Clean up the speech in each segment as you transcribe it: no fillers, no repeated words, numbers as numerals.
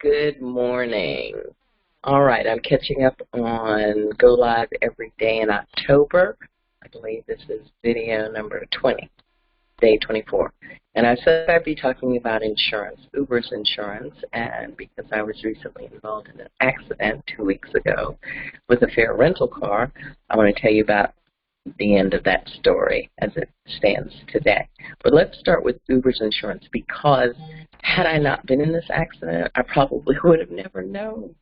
Good morning. All right, I'm catching up on Go Live every day in October. I believe this is video number 20, day 24. And I said I'd be talking about insurance, Uber's insurance, and because I was recently involved in an accident 2 weeks ago with a fare rental car, I want to tell you about the end of that story as it stands today. But let's start with Uber's insurance, because had I not been in this accident, I probably would have never known.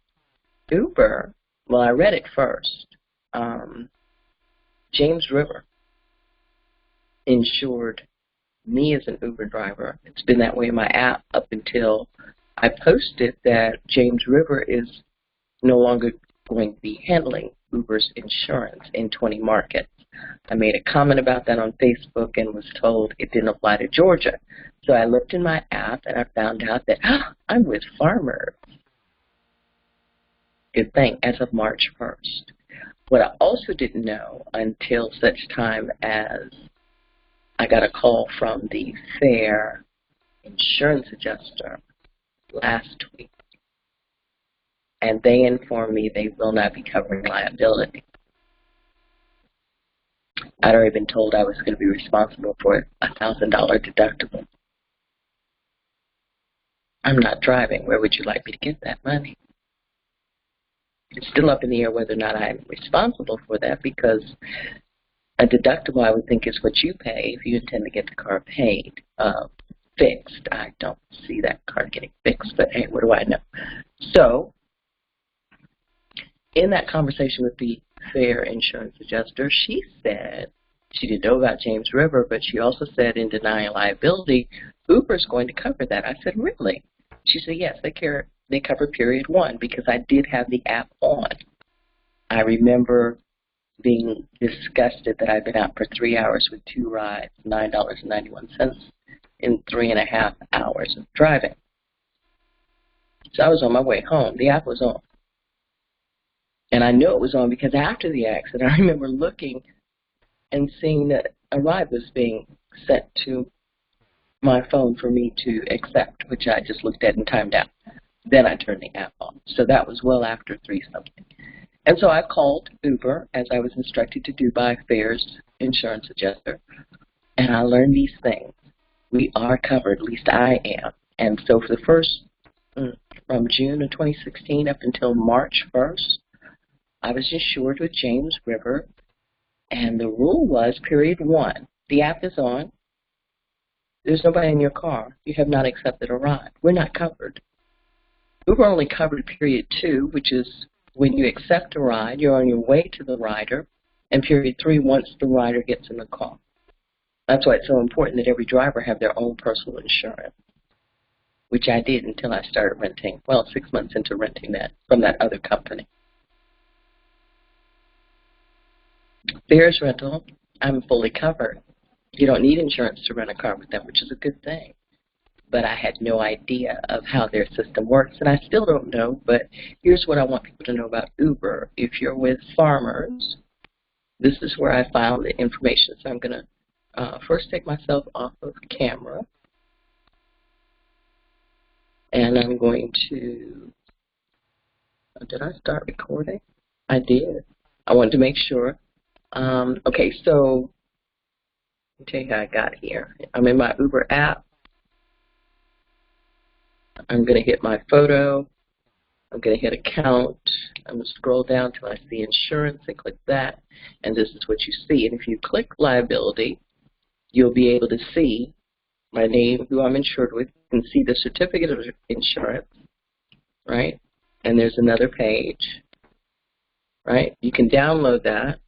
Uber, well, I read it first. James River insured me as an Uber driver. It's been that way in my app up until I posted that James River is no longer going to be handling Uber's insurance in 20 markets. I made a comment about that on Facebook and was told it didn't apply to Georgia. So I looked in my app and I found out that I'm with Farmers. Good thing, as of March 1st. What I also didn't know until such time as I got a call from the fare insurance adjuster last week, and they informed me they will not be covering liability. I'd already been told I was going to be responsible for a $1,000 deductible. I'm not driving. Where would you like me to get that money? It's still up in the air whether or not I'm responsible for that, because a deductible, I would think, is what you pay if you intend to get the car paid, fixed. I don't see that car getting fixed, but hey, what do I know? So, in that conversation with the fare insurance adjuster, she said she didn't know about James River, but she also said in denying liability, Uber's going to cover that. I said, really? She said, yes, they cover period 1, because I did have the app on. I remember being disgusted that I'd been out for 3 hours with 2 rides, $9.91 in 3.5 hours of driving. So I was on my way home. The app was on. And I knew it was on because after the accident, I remember looking and seeing that a ride was being sent to my phone for me to accept, which I just looked at and timed out. Then I turned the app on. So that was well after 3-something. And so I called Uber, as I was instructed to do by fares insurance adjuster, and I learned these things. We are covered, at least I am. And so for the first, from June of 2016 up until March 1st, I was insured with James River, and the rule was period 1. The app is on. There's nobody in your car. You have not accepted a ride. We're not covered. Uber only covered period 2, which is when you accept a ride, you're on your way to the rider, and period 3, once the rider gets in the car. That's why it's so important that every driver have their own personal insurance, which I did until I started renting, 6 months into renting that from that other company. Fares rental, I'm fully covered. You don't need insurance to rent a car with them, which is a good thing. But I had no idea of how their system works, and I still don't know, but here's what I want people to know about Uber. If you're with Farmers, this is where I found the information. So I'm going to first take myself off of camera, and I'm going to, did I start recording? I did. I wanted to make sure. Okay, so let me tell you how I got here. I'm in my Uber app. I'm going to hit my photo. I'm going to hit account. I'm going to scroll down till I see insurance and click that. And this is what you see. And if you click liability, you'll be able to see my name, who I'm insured with. You can see the certificate of insurance, right? And there's another page, right? You can download that.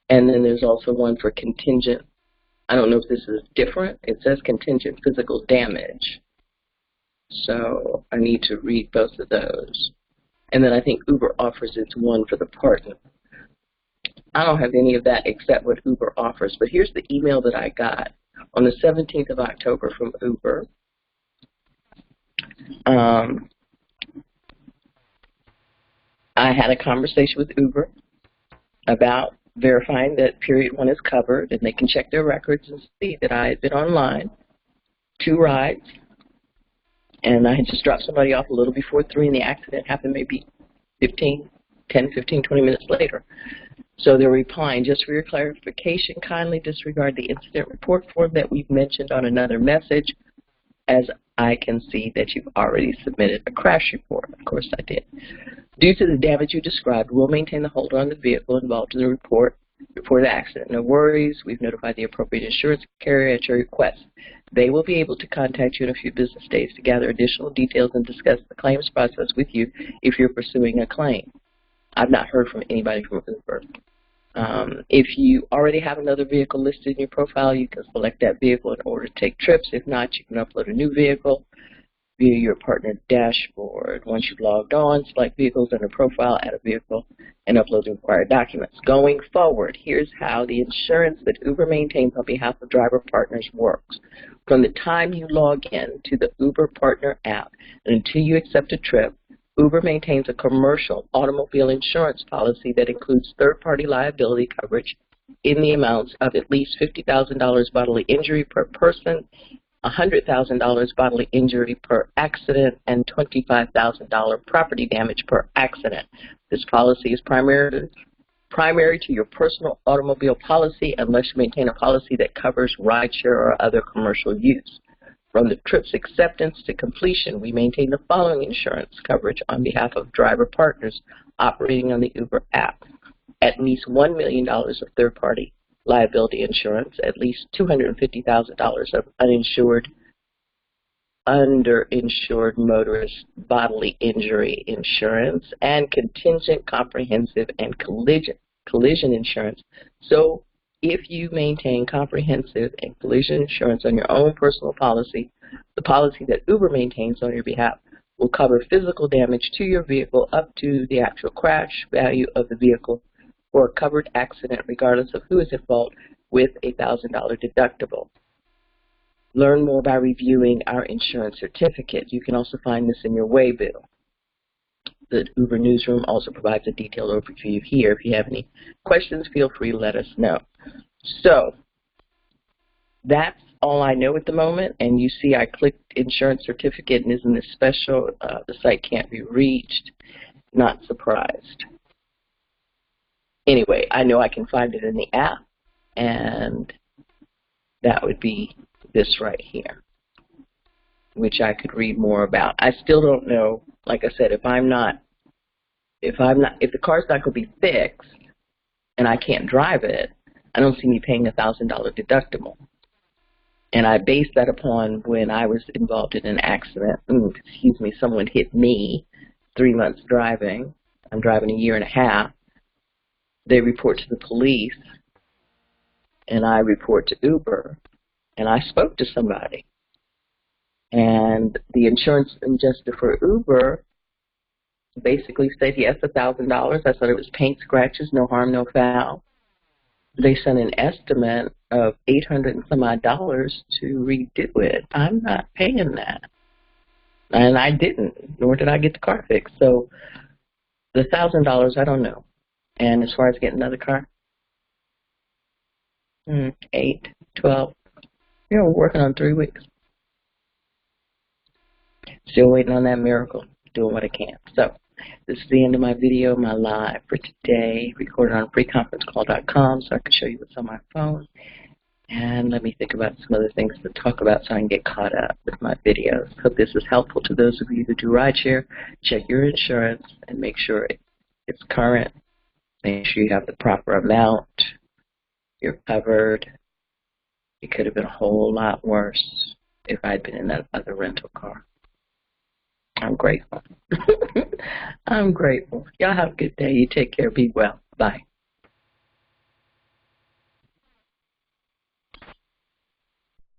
And then there's also one for contingent. I don't know if this is different. It says contingent physical damage. So I need to read both of those. And then I think Uber offers its one for the partner. I don't have any of that except what Uber offers. But here's the email that I got on the 17th of October from Uber. I had a conversation with Uber about verifying that period 1 is covered, and they can check their records and see that I had been online, 2 rides, And I had just dropped somebody off a little before 3, and the accident happened maybe 10, 15, 20 minutes later. So they're replying, just for your clarification, kindly disregard the incident report form that we've mentioned on another message, as I can see that you've already submitted a crash report. Of course I did. Due to the damage you described, we'll maintain the holder on the vehicle involved in the report before the accident. No worries. We've notified the appropriate insurance carrier at your request. They will be able to contact you in a few business days to gather additional details and discuss the claims process with you if you're pursuing a claim. I've not heard from anybody from Uber. If you already have another vehicle listed in your profile, you can select that vehicle in order to take trips. If not, you can upload a new vehicle via your partner dashboard. Once you've logged on, select vehicles under profile, add a vehicle, and upload the required documents. Going forward, here's how the insurance that Uber maintains on behalf of driver partners works. From the time you log in to the Uber Partner app and until you accept a trip, Uber maintains a commercial automobile insurance policy that includes third-party liability coverage in the amounts of at least $50,000 bodily injury per person, $100,000 bodily injury per accident, and $25,000 property damage per accident. This policy is primary to your personal automobile policy unless you maintain a policy that covers rideshare or other commercial use. From the trip's acceptance to completion, we maintain the following insurance coverage on behalf of driver partners operating on the Uber app. At least $1 million of third-party liability insurance, at least $250,000 of underinsured motorist bodily injury insurance, and contingent comprehensive and collision insurance. So if you maintain comprehensive and collision insurance on your own personal policy, the policy that Uber maintains on your behalf will cover physical damage to your vehicle up to the actual crash value of the vehicle for a covered accident, regardless of who is at fault, with a $1,000 deductible. Learn more by reviewing our insurance certificate. You can also find this in your waybill. The Uber Newsroom also provides a detailed overview here. If you have any questions, feel free to let us know. So that's all I know at the moment. And you see I clicked insurance certificate and isn't this special? The site can't be reached. Not surprised. Anyway, I know I can find it in the app, and that would be this right here, which I could read more about. I still don't know, like I said, if the car's not going to be fixed and I can't drive it, I don't see me paying a $1,000 deductible. And I base that upon when I was involved in an accident. Someone hit me, 3 months driving. I'm driving a year and a half. They report to the police, and I report to Uber, and I spoke to somebody. And the insurance adjuster for Uber basically said, yes, $1,000. I thought it was paint, scratches, no harm, no foul. They sent an estimate of $800 and some odd to redo it. I'm not paying that. And I didn't, nor did I get the car fixed. So the $1,000, I don't know. And as far as getting another car, 8, 12, we're working on 3 weeks. Still waiting on that miracle, doing what I can. So this is the end of my video, my live for today, recorded on freeconferencecall.com so I can show you what's on my phone. And let me think about some other things to talk about so I can get caught up with my videos. Hope this is helpful to those of you who do rideshare. Check your insurance and make sure it's current. Make sure you have the proper amount. You're covered. It could have been a whole lot worse if I'd been in that other rental car. I'm grateful. I'm grateful. Y'all have a good day. You take care. Be well. Bye.